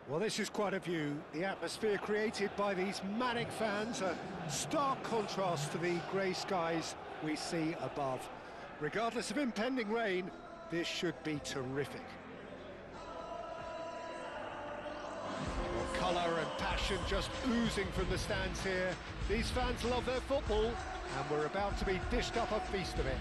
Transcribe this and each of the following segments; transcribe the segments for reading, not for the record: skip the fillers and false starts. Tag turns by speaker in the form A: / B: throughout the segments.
A: Well, this is quite a view. The atmosphere created by these manic fans, a stark contrast to the grey skies we see above. Regardless of impending rain, this should be terrific. Colour and passion just oozing from the stands here. These fans love their football, and we're about to be dished up a feast of it.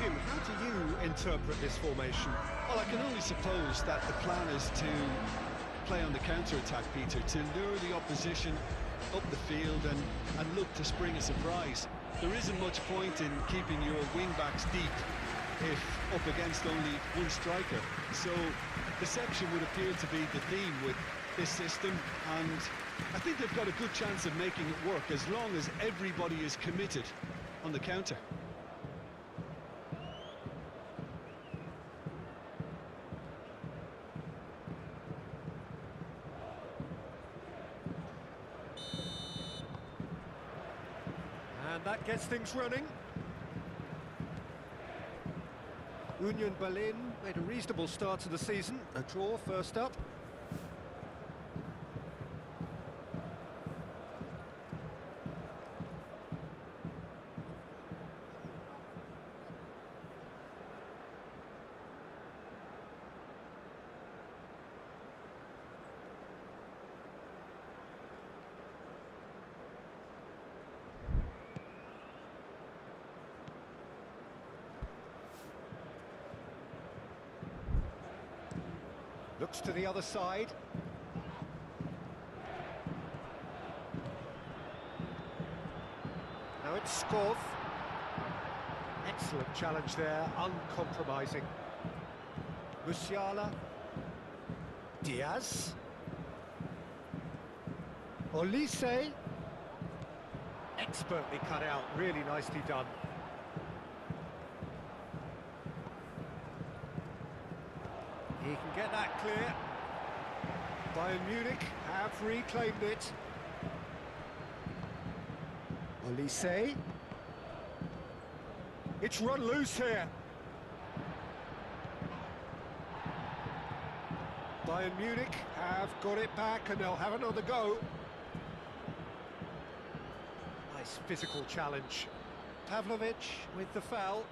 A: How do you interpret this formation?
B: Well, I can only suppose that the plan is to play on the counter-attack, Peter, to lure the opposition up the field and look to spring a surprise. There isn't much point in keeping your wing-backs deep if up against only one striker. So deception would appear to be the theme with this system, and I think they've got a good chance of making it work as long as everybody is committed on the counter.
A: And that gets things running. Union Berlin made a reasonable start to the season. A draw first up. Looks to the other side. Now it's Skov. Excellent challenge there, uncompromising. Musiala. Diaz. Olise. Expertly cut out, really nicely done. He can get that clear. Bayern Munich have reclaimed it. Olise. It's run loose here. Bayern Munich have got it back and they'll have another go. Nice physical challenge. Pavlovic with the foul.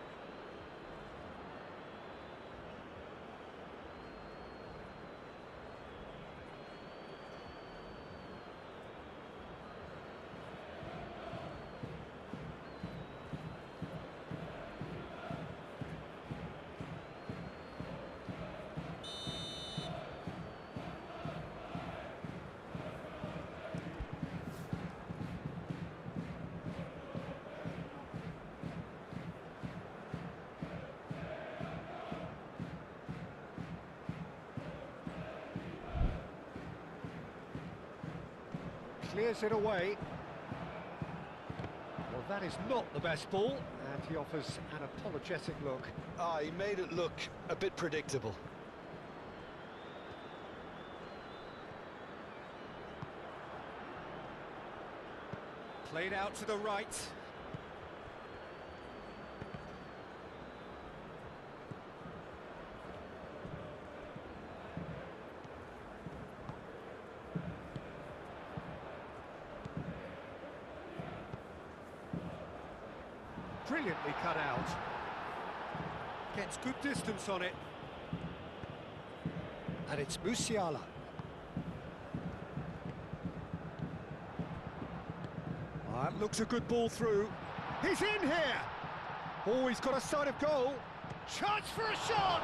A: Clears it away. Well, that is not the best ball, and he offers an apologetic look.
B: He made it look a bit predictable.
A: Played out to the right. Brilliantly cut out. Gets good distance on it. And it's Musiala. That looks a good ball through. He's in here! Oh, he's got a sight of goal. Chance for a shot!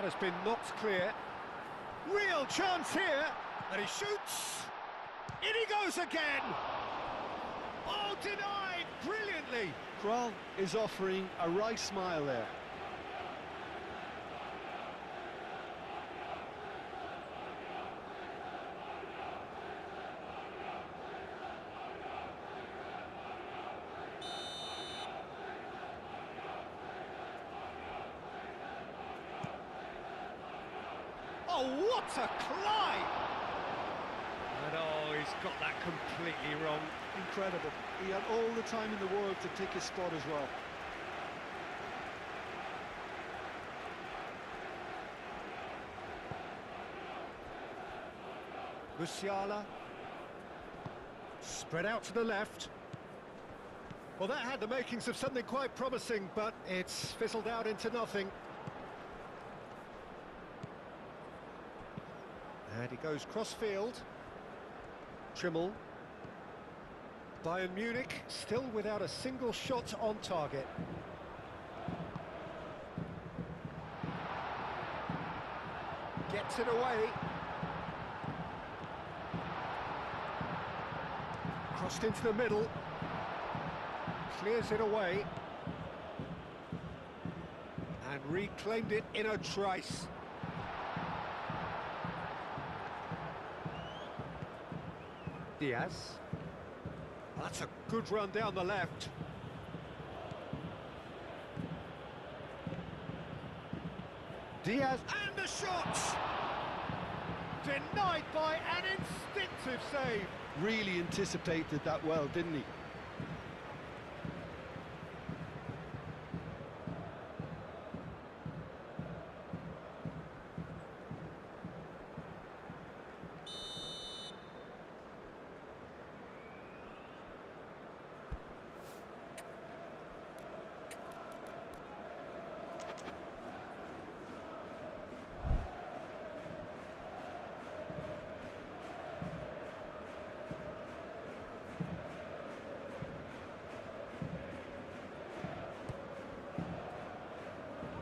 A: That has been knocked clear. Real chance here, and he shoots. In he goes again. Oh, denied brilliantly.
B: Kroll is offering a right smile there.
A: Oh, what a climb! And oh, he's got that completely wrong.
B: Incredible. He had all the time in the world to pick his spot as well.
A: Musiala. Spread out to the left. Well, that had the makings of something quite promising, but it's fizzled out into nothing. And he goes cross-field. Trimmel. Bayern Munich still without a single shot on target. Gets it away. Crossed into the middle. Clears it away. And reclaimed it in a trice. Diaz. That's a good run down the left. Diaz, and the shot! Denied by an instinctive save.
B: Really anticipated that well, didn't he?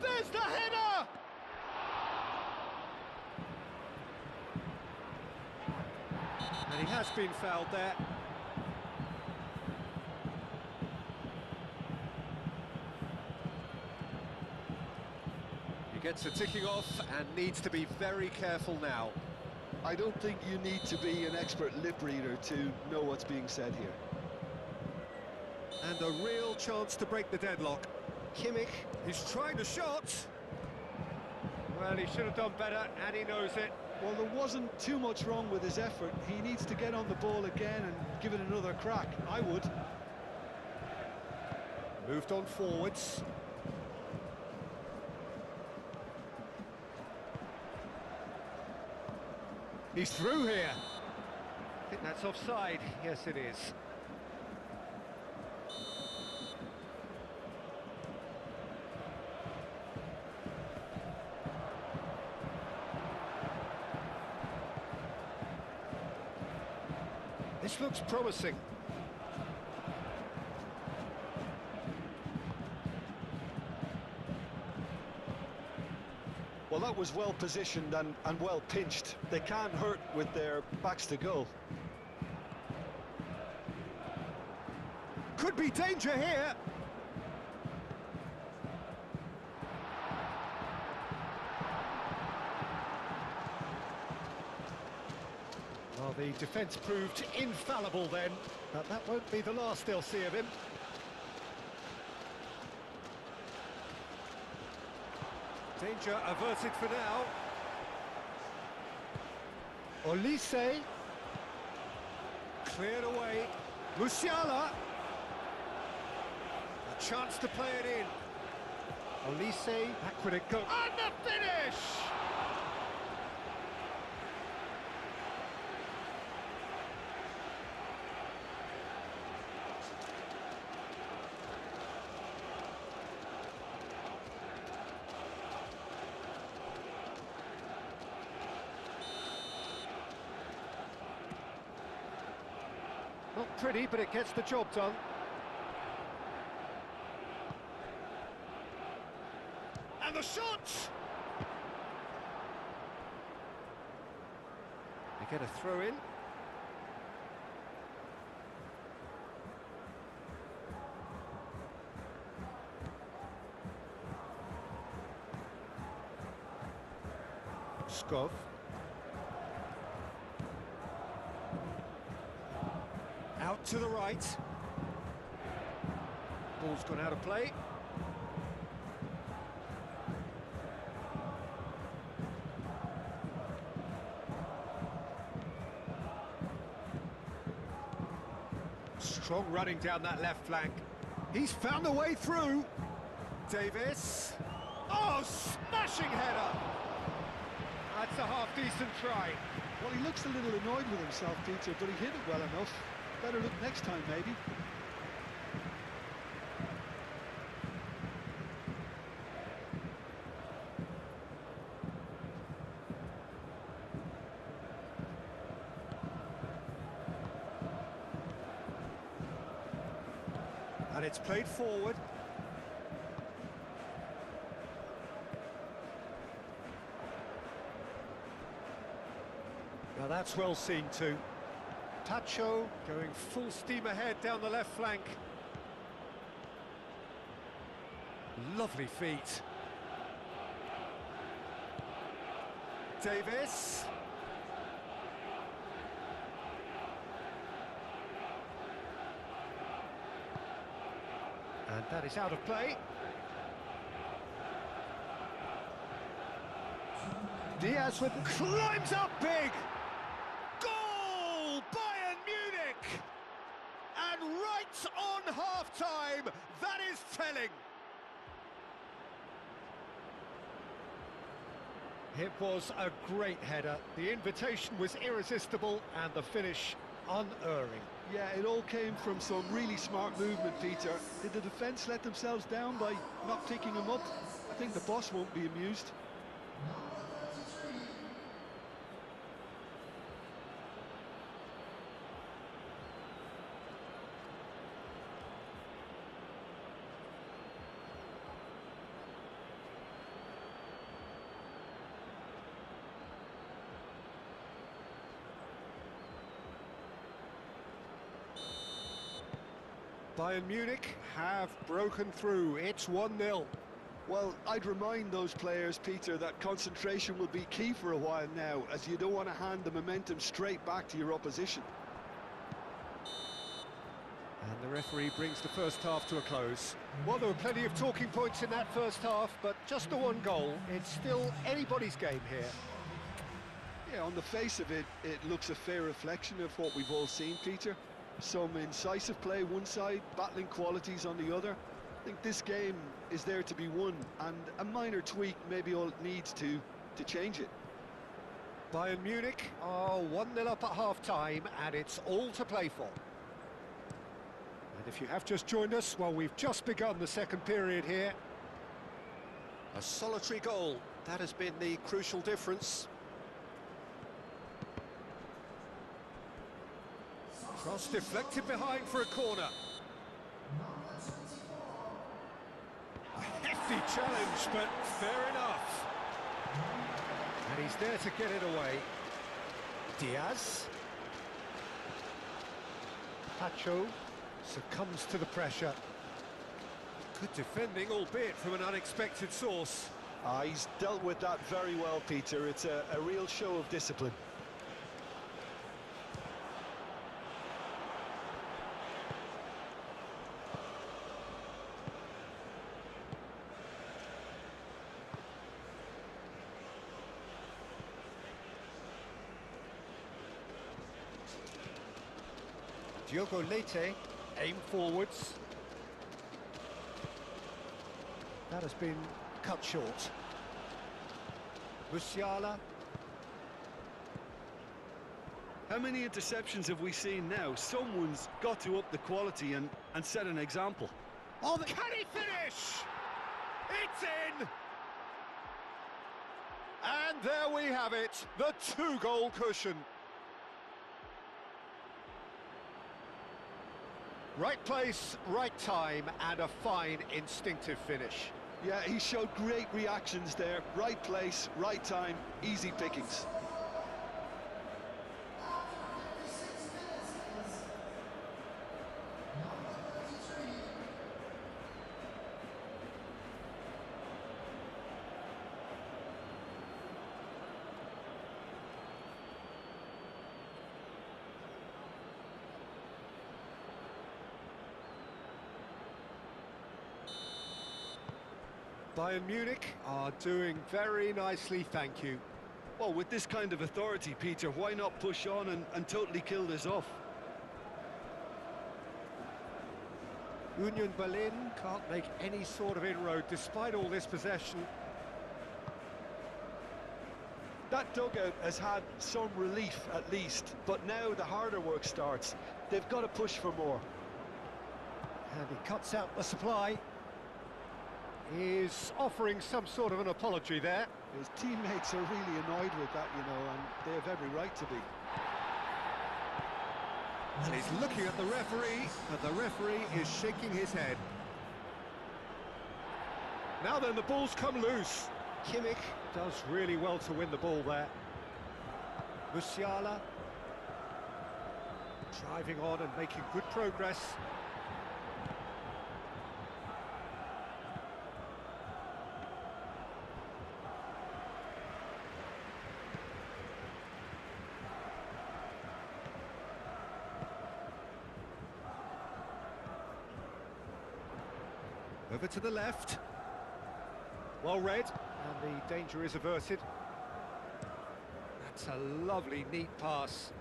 A: There's the header! And he has been fouled there. He gets a ticking off and needs to be very careful now.
B: I don't think you need to be an expert lip reader to know what's being said here.
A: And a real chance to break the deadlock. Kimmich, he's trying the shot. Well, he should have done better, and he knows it.
B: Well, there wasn't too much wrong with his effort. He needs to get on the ball again and give it another crack. I would.
A: Moved on forwards. He's through here. I think that's offside. Yes, it is. This looks promising.
B: Well, that was well positioned and well pinched. They can't hurt with their backs to goal.
A: Could be danger here. Well, the defence proved infallible then, but that won't be the last they'll see of him. Danger averted for now. Olise. Cleared away. Musiala. A chance to play it in. Olise, back would it go. And the finish! Not pretty, but it gets the job done. And the shot! get a throw in. Skov. Out to the right. Ball's gone out of play. Strong running down that left flank. He's found a way through. Davis. Oh, smashing header! That's a half-decent try.
B: Well, he looks a little annoyed with himself, Peter, but he hit it well enough. Better look next time, maybe.
A: And it's played forward. Now that's well seen too. Tacho going full steam ahead down the left flank. Lovely feet. Davis. And that is out of play. Diaz with climbs up big. Goal! Bayern Munich! And right on half-time, that is telling. It was a great header. The invitation was irresistible and the finish unerring.
B: Yeah, it all came from some really smart movement, Peter. Did the defence let themselves down by not picking him up? I think the boss won't be amused.
A: Bayern Munich have broken through. It's 1-0.
B: Well, I'd remind those players, Peter, that concentration will be key for a while now, as you don't want to hand the momentum straight back to your opposition.
A: And the referee brings the first half to a close. Well, there were plenty of talking points in that first half, but just the one goal. It's still anybody's game here.
B: Yeah, on the face of it, it looks a fair reflection of what we've all seen, Peter. Some incisive play one side, battling qualities on the other. I think this game is there to be won, and a minor tweak maybe all it needs to change it.
A: Bayern Munich are 1-0 up at half-time, and it's all to play for. And if you have just joined us, well, we've just begun the second period here. A solitary goal, that has been the crucial difference. Cross deflected behind for a corner. A hefty challenge, but fair enough. And he's there to get it away. Diaz. Pacho succumbs to the pressure. Good defending, albeit from an unexpected source.
B: He's dealt with that very well, Peter. It's a real show of discipline.
A: Diogo Leite, aim forwards. That has been cut short. Musiala.
B: How many interceptions have we seen now? Someone's got to up the quality and set an example.
A: Oh, can he finish? It's in! And there we have it, the two-goal cushion. Right place, right time, and a fine instinctive finish.
B: Yeah, he showed great reactions there. Right place, right time, easy pickings.
A: Bayern Munich are doing very nicely, thank you.
B: Well, with this kind of authority, Peter, why not push on and totally kill this off?
A: Union Berlin can't make any sort of inroad despite all this possession.
B: That dugout has had some relief at least, but now the harder work starts. They've got to push for more.
A: And he cuts out the supply. He's offering some sort of an apology there.
B: His teammates are really annoyed with that, you know, and they have every right to be.
A: And he's looking at the referee, and the referee is shaking his head. Now then, the ball's come loose. Kimmich does really well to win the ball there. Musiala driving on and making good progress. Over to the left. Well read, and the danger is averted. That's a lovely, neat pass.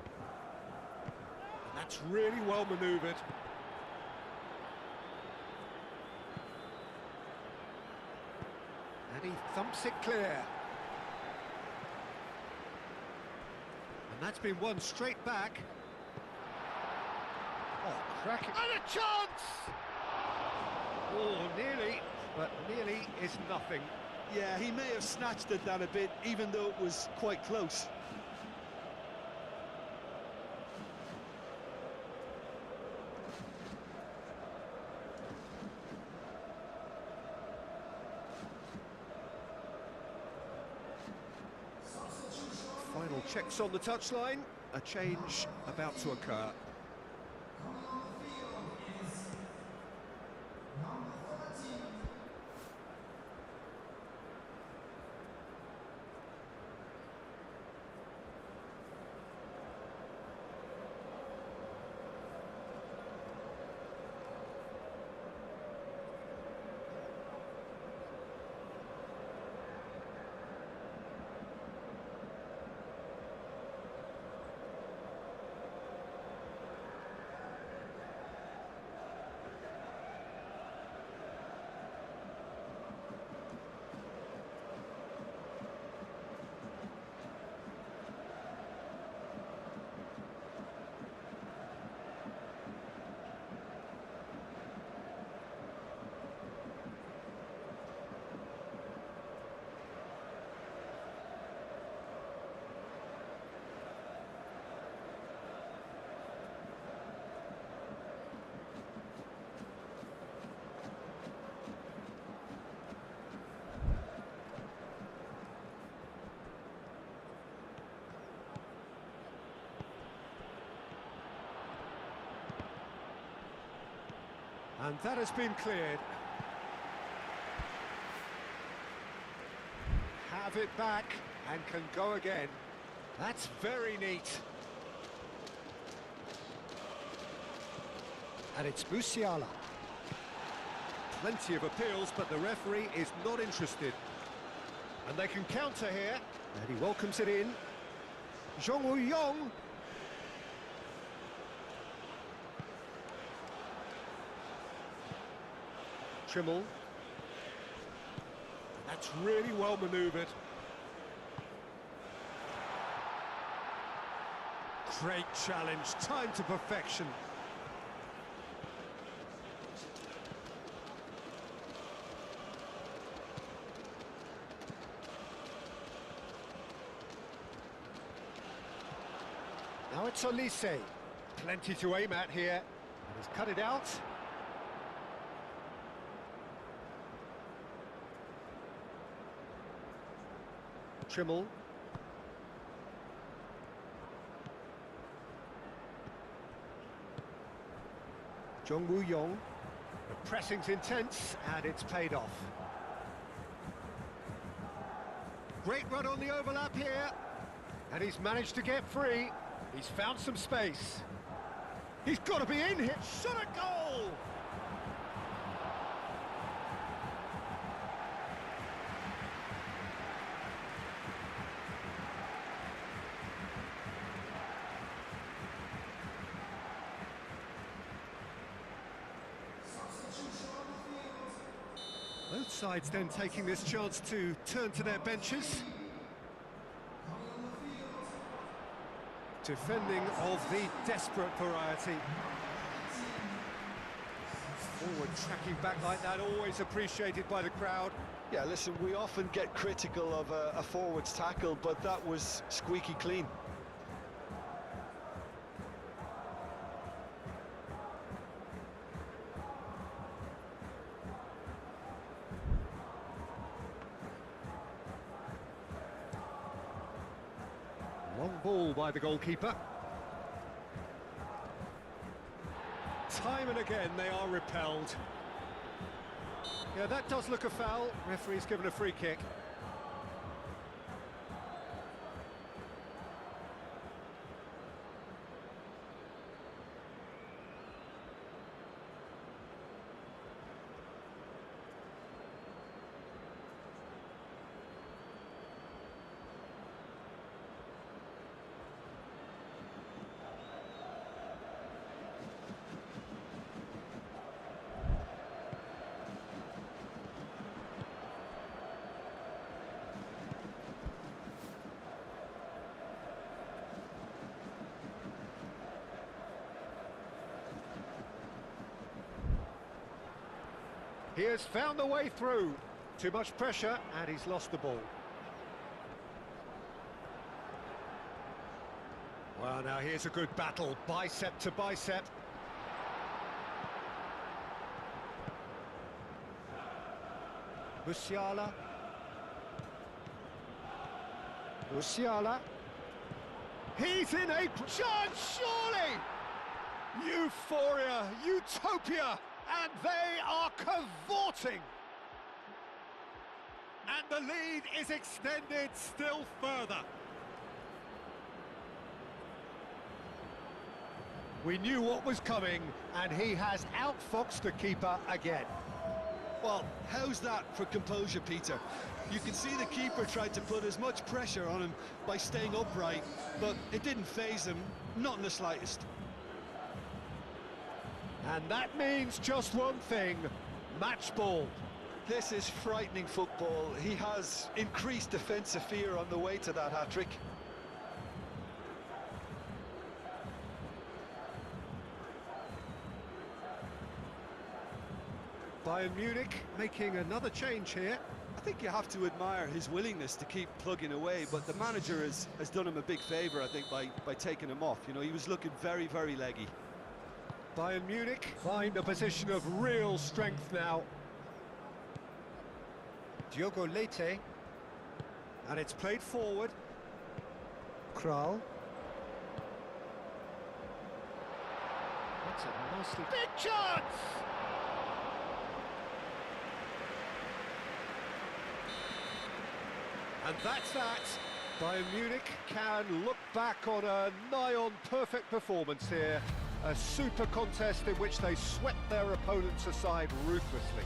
A: And that's really well manoeuvred. And he thumps it clear. And that's been won straight back. Oh, cracking. And a chance! Oh, nearly, but nearly is nothing.
B: Yeah, he may have snatched at that a bit, even though it was quite close.
A: Final checks on the touchline. A change about to occur. And that has been cleared. Have it back and can go again. That's very neat. And it's Musiala. Plenty of appeals, but the referee is not interested. And they can counter here. And he welcomes it in. Zhong Woo-yong. Trimmel. That's really well manoeuvred. Great challenge, time to perfection. Now it's Olise. Plenty to aim at here. And he's cut it out. Trimmel. Zhong Woo-yong. The pressing's intense, and it's paid off. Great run on the overlap here. And he's managed to get free. He's found some space. He's got to be in here. Shot a goal! sides then taking this chance to turn to their benches. Defending of the desperate variety. Forward tracking back like that, always appreciated by the crowd.
B: Yeah, listen, we often get critical of a forward's tackle, but that was squeaky clean.
A: Long ball by the goalkeeper. Time and again they are repelled. Yeah, that does look a foul. Referee's given a free kick. He has found the way through. Too much pressure, and he's lost the ball. Well, now here's a good battle, bicep to bicep. Musiala. Musiala. He's in a chance, surely! Euphoria, utopia! And they are cavorting. And the lead is extended still further. We knew what was coming, and he has outfoxed the keeper again.
B: Well, how's that for composure, Peter? You can see the keeper tried to put as much pressure on him by staying upright, but it didn't faze him, not in the slightest.
A: And that means just one thing, match ball.
B: This is frightening football. He has increased defensive fear on the way to that hat-trick.
A: Bayern Munich making another change here.
B: I think you have to admire his willingness to keep plugging away, but the manager has done him a big favour, I think, by taking him off. You know, he was looking very, very leggy.
A: Bayern Munich find a position of real strength now. Diogo Leite. And it's played forward. Kral. That's a nicely... Big chance! And that's that. Bayern Munich can look back on a nigh-on perfect performance here. A super contest in which they swept their opponents aside ruthlessly.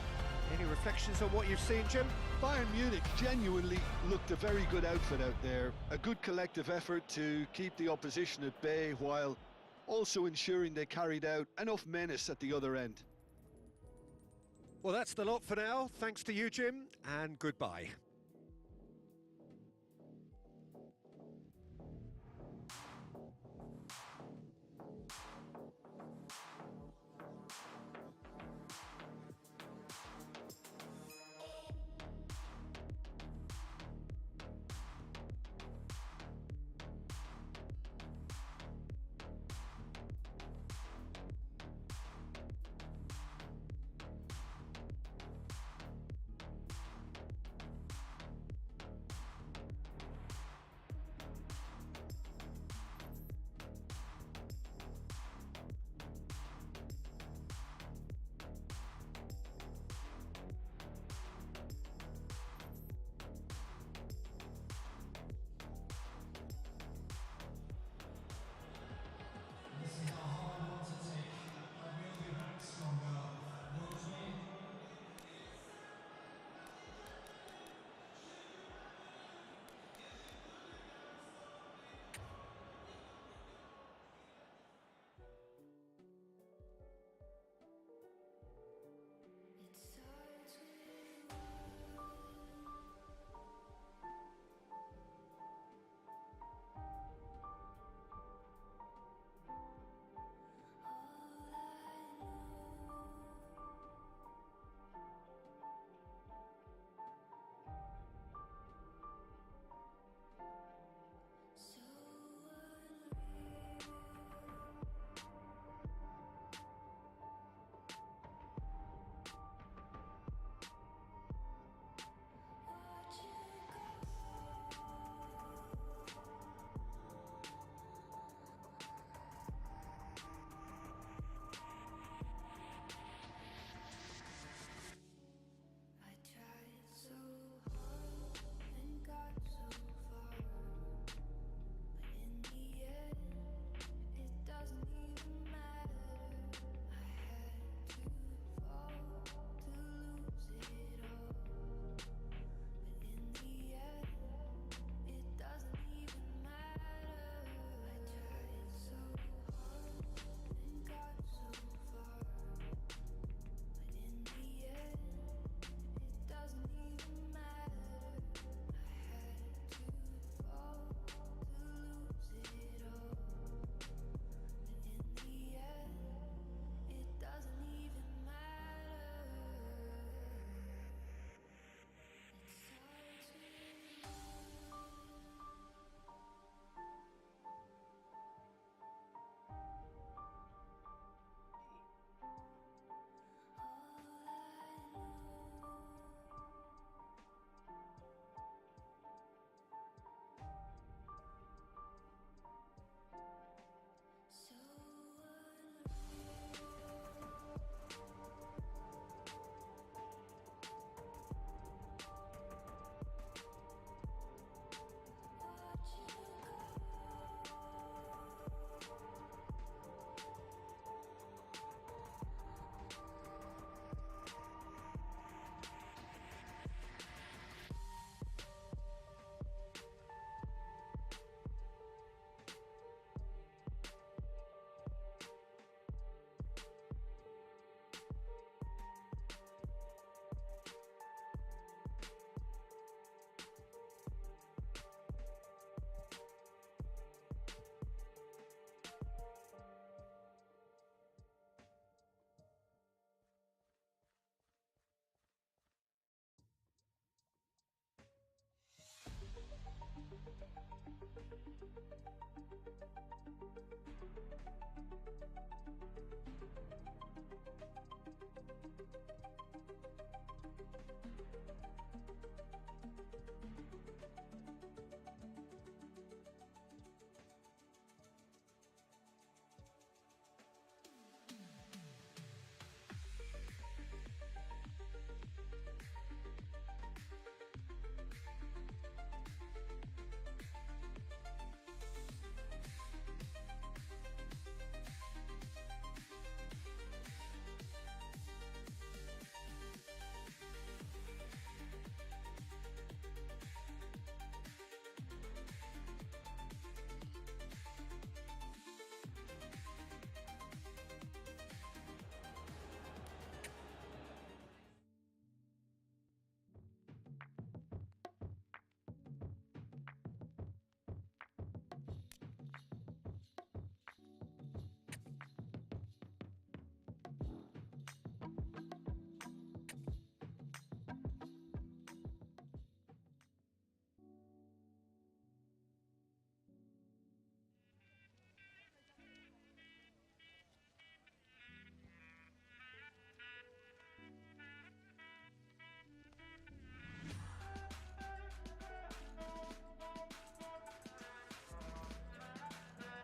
A: Any reflections on what you've seen, Jim?
B: Bayern Munich genuinely looked a very good outfit out there. A good collective effort to keep the opposition at bay while also ensuring they carried out enough menace at the other end.
A: Well, that's the lot for now. Thanks to you, Jim, and goodbye.